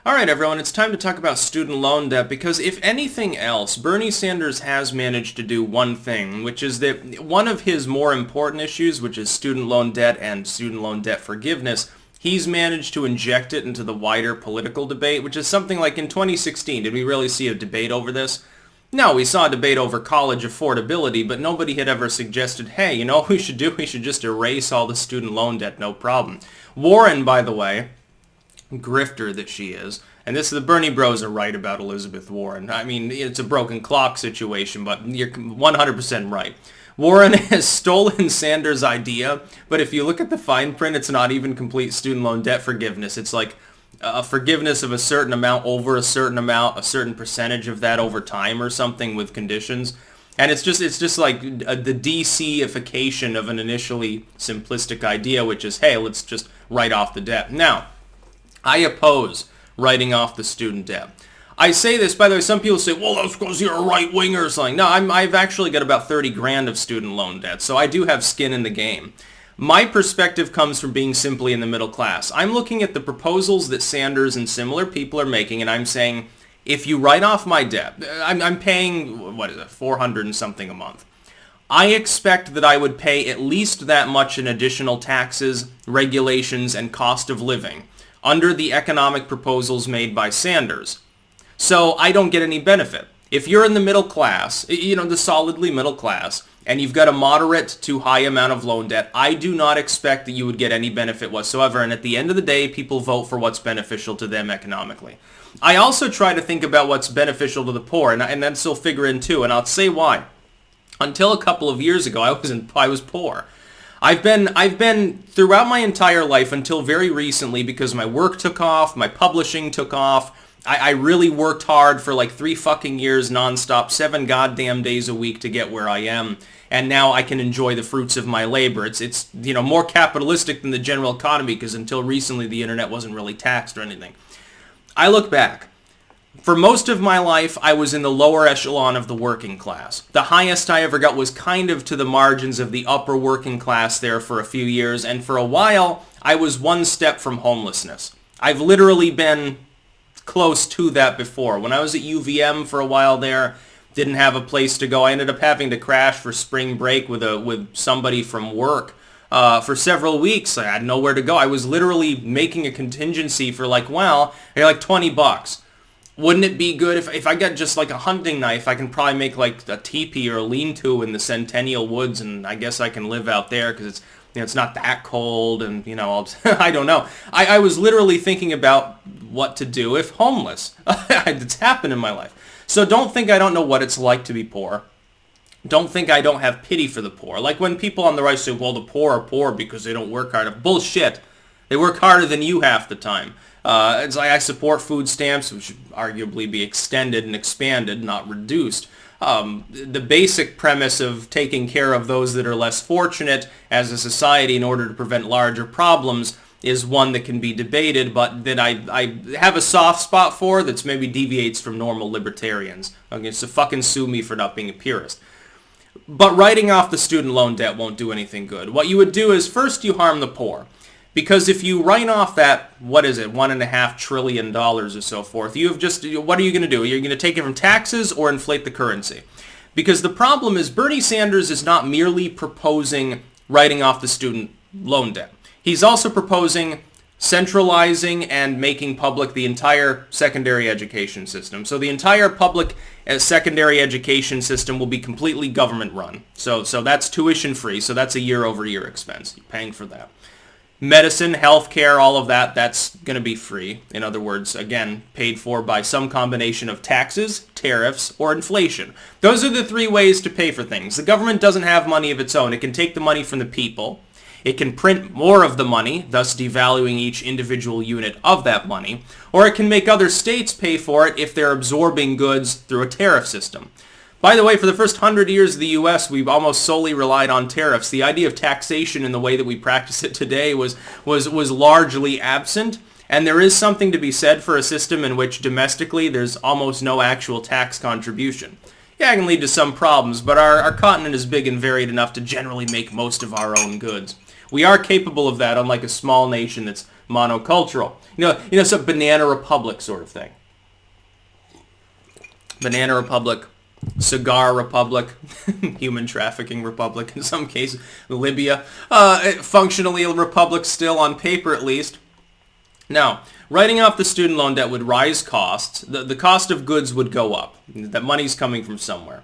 All right, everyone, it's time to talk about student loan debt because if anything else, Bernie Sanders has managed to do one thing, which is that one of his more important issues, which is student loan debt and student loan debt forgiveness, he's managed to inject it into the wider political debate, which is something like in 2016. Did we really see a debate over this? No, we saw a debate over college affordability, but nobody had ever suggested, hey, you know what we should do? We should just erase all the student loan debt, no problem. Warren, by the way, grifter that she is, and the Bernie bros are right about Elizabeth Warren. I mean, it's a broken clock situation, but you're 100% right. Warren has stolen Sanders' idea, but if you look at the fine print, it's not even complete student loan debt forgiveness. It's like a forgiveness of a certain amount over a certain amount, a certain percentage of that over time or something with conditions. And it's just like the DC-ification of an initially simplistic idea, which is, hey, let's just write off the debt. Now, I oppose writing off the student debt. I say this, by the way, some people say, well, that's because you're a right-winger or something. No, I've actually got about 30 grand of student loan debt, so I do have skin in the game. My perspective comes from being simply in the middle class. I'm looking at the proposals that Sanders and similar people are making, and I'm saying, if you write off my debt, I'm paying, what is it, 400 and something a month. I expect that I would pay at least that much in additional taxes, regulations, and cost of living under the economic proposals made by Sanders. So I don't get any benefit. If you're in the middle class, the solidly middle class, and you've got a moderate to high amount of loan debt, I do not expect that you would get any benefit whatsoever. And at the end of the day, people vote for what's beneficial to them economically. I also try to think about what's beneficial to the poor, and that's still figure in too, and I'll say why. Until a couple of years ago, I was poor. I've been throughout my entire life until very recently, because my work took off, my publishing took off. I really worked hard for like 3 fucking years nonstop, 7 goddamn days a week to get where I am. And now I can enjoy the fruits of my labor. It's more capitalistic than the general economy, because until recently the internet wasn't really taxed or anything. I look back. For most of my life, I was in the lower echelon of the working class. The highest I ever got was kind of to the margins of the upper working class there for a few years, and for a while, I was one step from homelessness. I've literally been close to that before. When I was at UVM for a while there, didn't have a place to go. I ended up having to crash for spring break with somebody from work for several weeks. I had nowhere to go. I was literally making a contingency for like 20 bucks. Wouldn't it be good if I got just like a hunting knife, I can probably make like a teepee or a lean-to in the Centennial Woods, and I guess I can live out there because it's not that cold, and I don't know. I was literally thinking about what to do if homeless. It's happened in my life. So don't think I don't know what it's like to be poor. Don't think I don't have pity for the poor. Like when people on the right say, well, the poor are poor because they don't work hard. Bullshit. They work harder than you half the time. It's like I support food stamps, which should arguably be extended and expanded, not reduced. The basic premise of taking care of those that are less fortunate as a society in order to prevent larger problems is one that can be debated, but that I have a soft spot for that's maybe deviates from normal libertarians. Okay, so fucking sue me for not being a purist. But writing off the student loan debt won't do anything good. What you would do is first you harm the poor. Because if you write off that, $1.5 trillion or so forth, what are you going to do? You're going to take it from taxes or inflate the currency. Because the problem is Bernie Sanders is not merely proposing writing off the student loan debt. He's also proposing centralizing and making public the entire secondary education system. So the entire public secondary education system will be completely government run. So that's tuition free, so that's a year-over-year expense. You're paying for that. Medicine, healthcare, all of that, that's going to be free. In other words, again, paid for by some combination of taxes, tariffs, or inflation. Those are the 3 ways to pay for things. The government doesn't have money of its own. It can take the money from the people. It can print more of the money, thus devaluing each individual unit of that money. Or it can make other states pay for it if they're absorbing goods through a tariff system. By the way, for the first 100 years of the U.S., we've almost solely relied on tariffs. The idea of taxation in the way that we practice it today was largely absent, and there is something to be said for a system in which domestically there's almost no actual tax contribution. Yeah, it can lead to some problems, but our continent is big and varied enough to generally make most of our own goods. We are capable of that, unlike a small nation that's monocultural. Some Banana Republic sort of thing. Banana Republic, Cigar Republic, Human Trafficking Republic in some cases, Libya. Functionally a republic still, on paper at least. Now, writing off the student loan debt would rise costs. The cost of goods would go up. That money's coming from somewhere.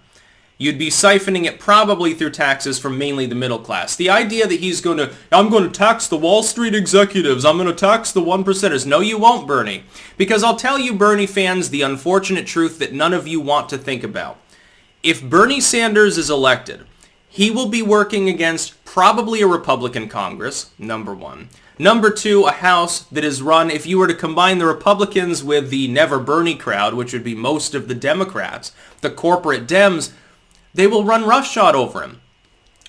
You'd be siphoning it probably through taxes from mainly the middle class. The idea that I'm going to tax the Wall Street executives, I'm going to tax the 1%ers. No, you won't, Bernie. Because I'll tell you, Bernie fans, the unfortunate truth that none of you want to think about. If Bernie Sanders is elected, he will be working against probably a Republican Congress, number one. Number two, a House that is run, if you were to combine the Republicans with the Never Bernie crowd, which would be most of the Democrats, the corporate Dems, they will run roughshod over him.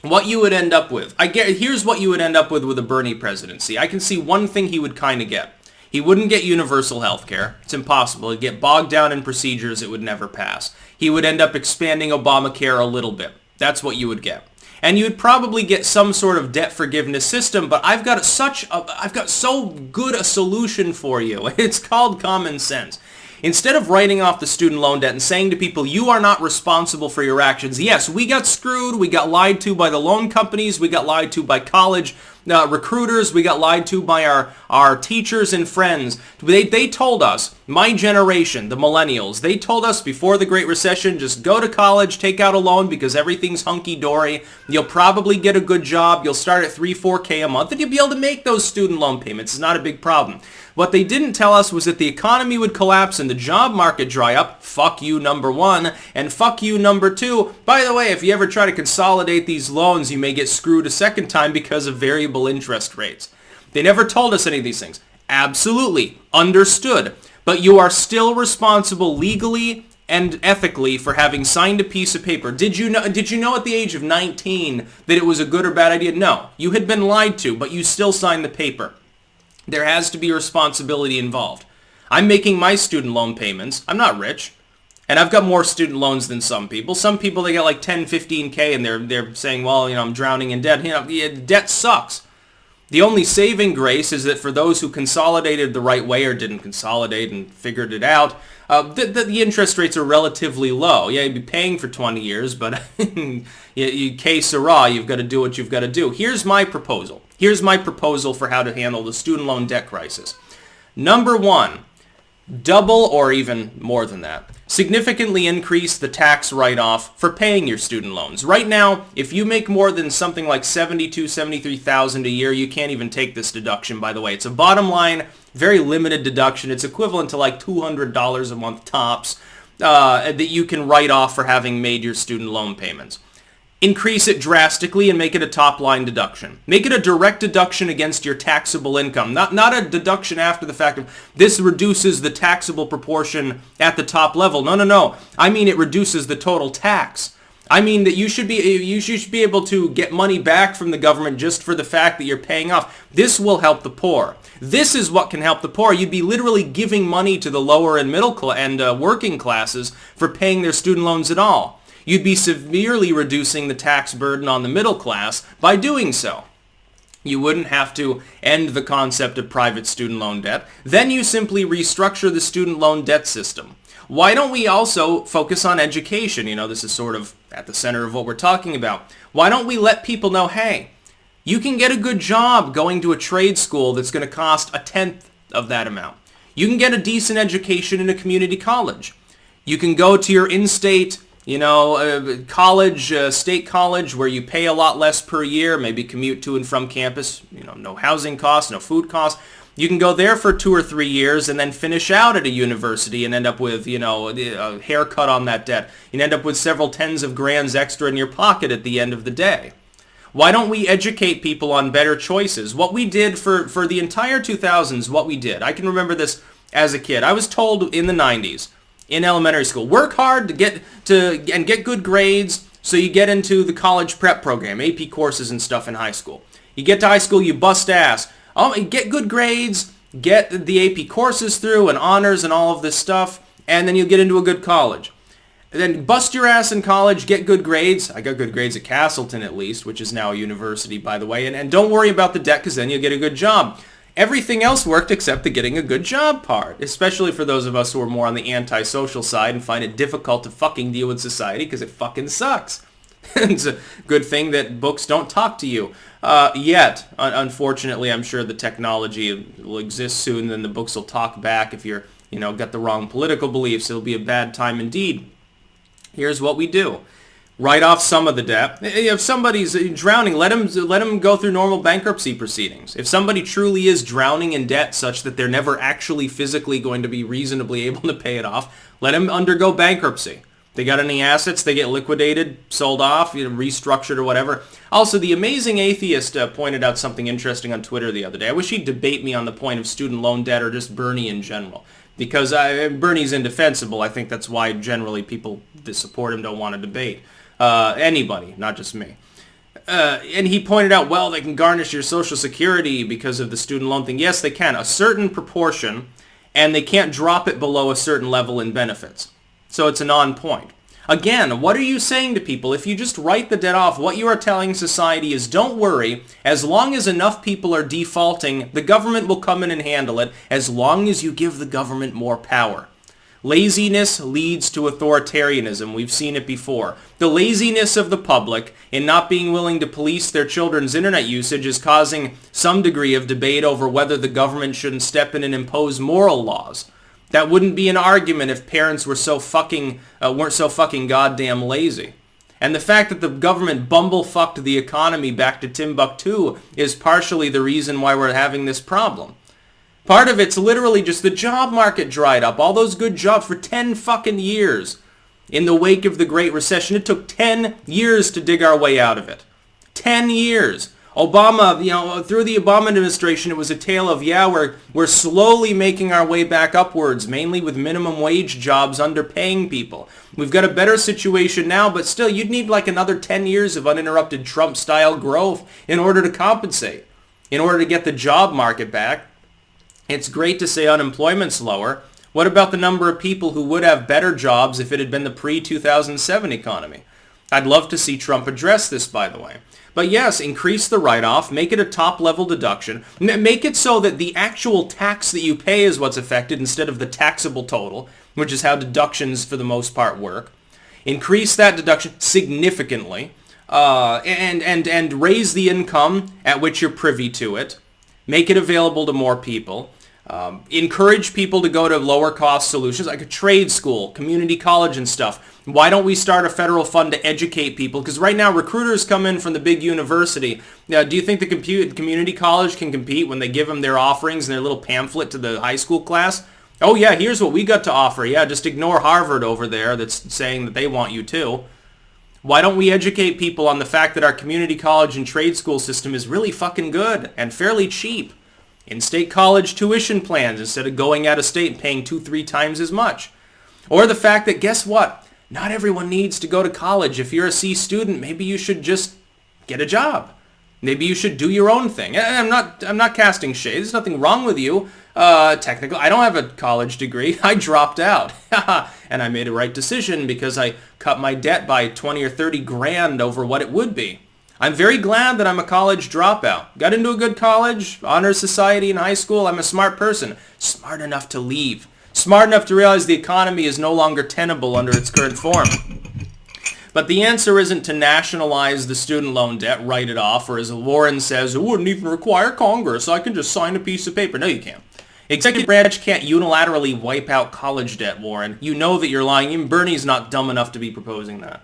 What you would end up with, here's what you would end up with a Bernie presidency. I can see one thing he would kind of get. He wouldn't get universal health care. It's impossible. He'd get bogged down in procedures it would never pass. He would end up expanding Obamacare a little bit. That's what you would get. And you'd probably get some sort of debt forgiveness system, but I've got so good a solution for you. It's called common sense. Instead of writing off the student loan debt and saying to people, you are not responsible for your actions. Yes, we got screwed. We got lied to by the loan companies. We got lied to by college recruiters. We got lied to by our teachers and friends. They told us, my generation, the millennials, they told us before the Great Recession, just go to college, take out a loan because everything's hunky-dory. You'll probably get a good job. You'll start at $3,000-$4,000 a month, and you'll be able to make those student loan payments. It's not a big problem. What they didn't tell us was that the economy would collapse and the job market dry up. Fuck you, number one. And fuck you, number two. By the way, if you ever try to consolidate these loans, you may get screwed a second time because of variable interest rates. They never told us any of these things. Absolutely. Understood. But you are still responsible legally and ethically for having signed a piece of paper. Did you know at the age of 19 that it was a good or bad idea? No. You had been lied to, but you still signed the paper. There has to be responsibility involved. I'm making my student loan payments. I'm not rich. And I've got more student loans than some people. Some people, they get like 10, 15K and they're saying, well, I'm drowning in debt. Debt sucks. The only saving grace is that for those who consolidated the right way or didn't consolidate and figured it out, the interest rates are relatively low. Yeah, you'd be paying for 20 years, but que sera, you've got to do what you've got to do. Here's my proposal. Here's my proposal for how to handle the student loan debt crisis. Number one, double or even more than that. Significantly increase the tax write-off for paying your student loans. Right now, if you make more than something like $72,000, $73,000 a year, you can't even take this deduction, by the way. It's a bottom line, very limited deduction. It's equivalent to like $200 a month tops that you can write off for having made your student loan payments. Increase it drastically and make it a top-line deduction. Make it a direct deduction against your taxable income, not a deduction after the fact of this reduces the taxable proportion at the top level. No. I mean it reduces the total tax. I mean that you should be able to get money back from the government just for the fact that you're paying off. This will help the poor. This is what can help the poor. You'd be literally giving money to the lower and middle and working classes for paying their student loans at all. You'd be severely reducing the tax burden on the middle class by doing so. You wouldn't have to end the concept of private student loan debt. Then you simply restructure the student loan debt system. Why don't we also focus on education? This is sort of at the center of what we're talking about. Why don't we let people know, hey, you can get a good job going to a trade school that's going to cost a tenth of that amount. You can get a decent education in a community college. You can go to your in-state college, state college, where you pay a lot less per year, maybe commute to and from campus, no housing costs, no food costs. You can go there for 2 or 3 years and then finish out at a university and end up with, a haircut on that debt. You end up with several tens of grands extra in your pocket at the end of the day. Why don't we educate people on better choices? What we did for the entire 2000s, what we did. I can remember this as a kid. I was told in the 90s, in elementary school, work hard and get good grades so you get into the college prep program, AP courses and stuff in high school. You get to high school, you bust ass. Get good grades, get the AP courses through and honors and all of this stuff, and then you'll get into a good college. And then bust your ass in college, get good grades. I got good grades at Castleton at least, which is now a university, by the way. And don't worry about the debt because then you'll get a good job. Everything else worked except the getting a good job part, especially for those of us who are more on the antisocial side and find it difficult to fucking deal with society because it fucking sucks. It's a good thing that books don't talk to you. Yet, unfortunately, I'm sure the technology will exist soon, then the books will talk back if you're, got the wrong political beliefs. It'll be a bad time indeed. Here's what we do. Write off some of the debt. If somebody's drowning, let him go through normal bankruptcy proceedings. If somebody truly is drowning in debt such that they're never actually physically going to be reasonably able to pay it off, let him undergo bankruptcy. They got any assets, they get liquidated, sold off, restructured or whatever. Also, the Amazing Atheist pointed out something interesting on Twitter the other day. I wish he'd debate me on the point of student loan debt or just Bernie in general. Because Bernie's indefensible. I think that's why generally people that support him don't want to debate. Anybody, not just me. And he pointed out, well, they can garnish your Social Security because of the student loan thing. Yes, they can. A certain proportion, and they can't drop it below a certain level in benefits. So it's a non-point. Again, what are you saying to people? If you just write the debt off, what you are telling society is don't worry. As long as enough people are defaulting, the government will come in and handle it as long as you give the government more power. Laziness leads to authoritarianism. We've seen it before. The laziness of the public in not being willing to police their children's internet usage is causing some degree of debate over whether the government shouldn't step in and impose moral laws. That wouldn't be an argument if parents were weren't so fucking goddamn lazy. And the fact that the government bumblefucked the economy back to Timbuktu is partially the reason why we're having this problem. Part of it's literally just the job market dried up. All those good jobs for 10 fucking years. In the wake of the Great Recession, it took 10 years to dig our way out of it. 10 years. Obama, through the Obama administration, it was a tale of, we're slowly making our way back upwards, mainly with minimum wage jobs underpaying people. We've got a better situation now, but still, you'd need like another 10 years of uninterrupted Trump-style growth in order to compensate, in order to get the job market back. It's great to say unemployment's lower. What about the number of people who would have better jobs if it had been the pre-2007 economy? I'd love to see Trump address this, by the way. But yes, increase the write-off, make it a top-level deduction, make it so that the actual tax that you pay is what's affected instead of the taxable total, which is how deductions for the most part work. Increase that deduction significantly, and raise the income at which you're privy to it. Make it available to more people. Encourage people to go to lower-cost solutions like a trade school, community college and stuff. Why don't we start a federal fund to educate people? Because right now recruiters come in from the big university. Do you think the community college can compete when they give them their offerings and their little pamphlet to the high school class? Oh yeah, here's what we got to offer. Yeah, just ignore Harvard over there that's saying that they want you too. Why don't we educate people on the fact that our community college and trade school system is really fucking good and fairly cheap? In-state college tuition plans instead of going out of state and paying 2-3 times as much. Or the fact that, guess what? Not everyone needs to go to college. If you're a C student, maybe you should just get a job. Maybe you should do your own thing. I'm not casting shade. There's nothing wrong with you. Technically, I don't have a college degree. I dropped out. And I made a right decision because I cut my debt by 20 or 30 grand over what it would be. I'm very glad that I'm a college dropout. Got into a good college, honor society in high school. I'm a smart person. Smart enough to leave. Smart enough to realize the economy is no longer tenable under its current form. But the answer isn't to nationalize the student loan debt, write it off, or as Warren says, it wouldn't even require Congress. I can just sign a piece of paper. No, you can't. Executive branch can't unilaterally wipe out college debt, Warren. You know that you're lying. Even Bernie's not dumb enough to be proposing that.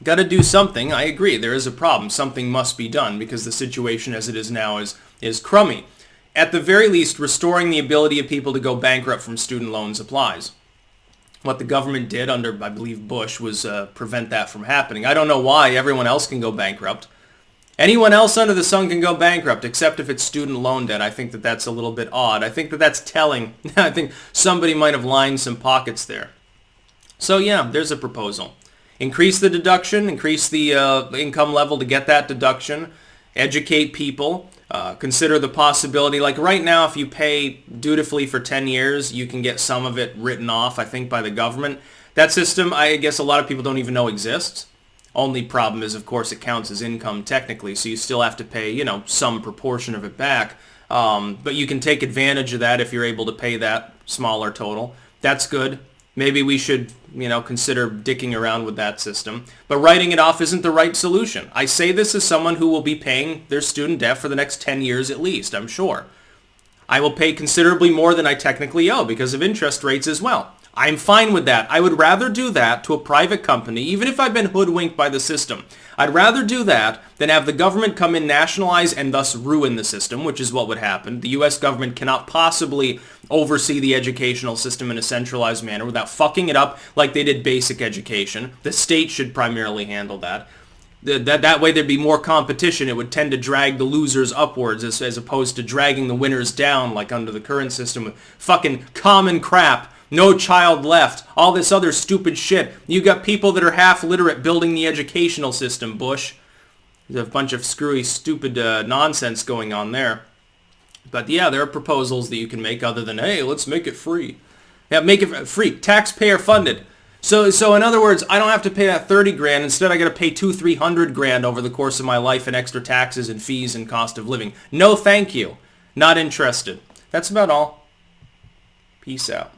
Got to do something. I agree. There is a problem. Something must be done because the situation as it is now is crummy. At the very least, restoring the ability of people to go bankrupt from student loans applies. What the government did under, I believe, Bush was prevent that from happening. I don't know why everyone else can go bankrupt. Anyone else under the sun can go bankrupt, except if it's student loan debt. I think that that's a little bit odd. I think that that's telling. I think somebody might have lined some pockets there. So yeah, there's a proposal. Increase the deduction, increase the income level to get that deduction, educate people, consider the possibility, like right now if you pay dutifully for 10 years, you can get some of it written off, I think, by the government. That system, I guess a lot of people don't even know exists. Only problem is, of course, it counts as income technically, so you still have to pay, some proportion of it back. But you can take advantage of that if you're able to pay that smaller total. That's good. Maybe we should, consider dicking around with that system. But writing it off isn't the right solution. I say this as someone who will be paying their student debt for the next 10 years at least, I'm sure. I will pay considerably more than I technically owe because of interest rates as well. I'm fine with that. I would rather do that to a private company, even if I've been hoodwinked by the system. I'd rather do that than have the government come in, nationalize, and thus ruin the system, which is what would happen. The U.S. government cannot possibly oversee the educational system in a centralized manner without fucking it up like they did basic education. The state should primarily handle that. That way there'd be more competition. It would tend to drag the losers upwards as opposed to dragging the winners down like under the current system with fucking common crap. No child left. All this other stupid shit. You got people that are half literate building the educational system, Bush. There's a bunch of screwy, stupid nonsense going on there. But yeah, there are proposals that you can make other than, hey, let's make it free. Yeah, make it free. Taxpayer funded. So in other words, I don't have to pay that 30 grand. Instead, I got to pay 200-300 grand over the course of my life in extra taxes and fees and cost of living. No, thank you. Not interested. That's about all. Peace out.